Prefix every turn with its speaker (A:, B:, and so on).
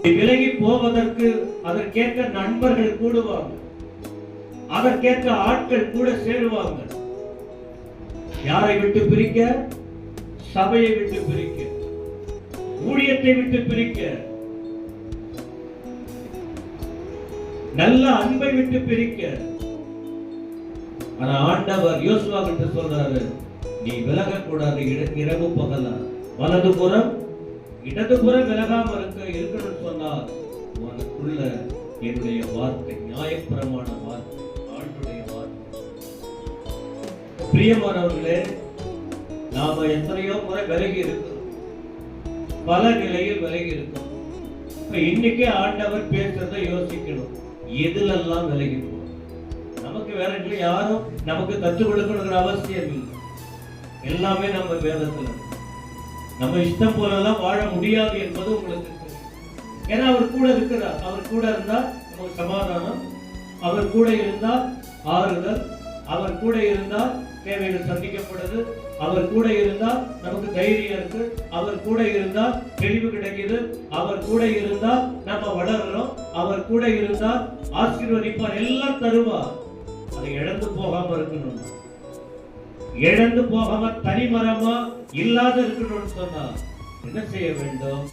A: விலகி போவதற்கு அதற்கேற்ற நண்பர்கள் கூடுவாங்க, அதற்கேற்ற ஆட்கள் கூட சேருவாங்க. யாரை விட்டு பிரிக்க? சபையை விட்டு பிரிக்க, ஊழியத்தை விட்டு பிரிக்க, நல்ல அன்பை விட்டு பிரிக்க. ஆனா ஆண்டவர் யோசுவா கிட்ட சொல்றாரு, நீ விலக கூடாது. இரவு பகலா வலதுபுறம் இடதுபுறம் விலகாம இருக்கணும்னு சொன்னால் உனக்குள்ள என்னுடைய வார்த்தை, நியாயப்பிரமாண வார்த்தை, ஆண்டுடைய வார்த்தை. பிரியமானவர்களே, நாம எத்தனையோ முறை விலகி இருக்கிறோம், பல நிலையில் விலகி இருக்கிறோம். இப்ப இன்னைக்கே ஆண்டவர் பேசுறதை யோசிக்கணும், எதுலெல்லாம் விலகி போகும். நமக்கு வேற யாரும் நமக்கு கற்றுக் கொடுக்கணுங்கிற அவசியம் இல்லை. எல்லாமே நம்ம வேதத்துல. நம்ம இஷ்டம் போலெல்லாம் வாழ முடியாது என்பது உங்களுக்கு தெரியும். ஏன்னா அவர் கூட இருக்கிறார். அவர் கூட இருந்தா நமக்கு சமாதானம், அவர் கூட இருந்தா ஆறுதல், அவர் கூட இருந்தா தேவைகள் சந்திக்கப்படுது, அவர் கூட இருந்தா நமக்கு தைரியம் இருக்கு, அவர் கூட இருந்தா தெளிவு கிடைக்குது, அவர் கூட இருந்தா நம்ம வளர்றோம், அவர் கூட இருந்தா ஆசீர்வதிப்பார், எல்லாம் தருவார். அதை இழந்து போகாம இருக்கணும். இழந்து போகாம தனிமரமா இல்லாத இருக்கணும்னு சொன்னா என்ன செய்ய வேண்டும்?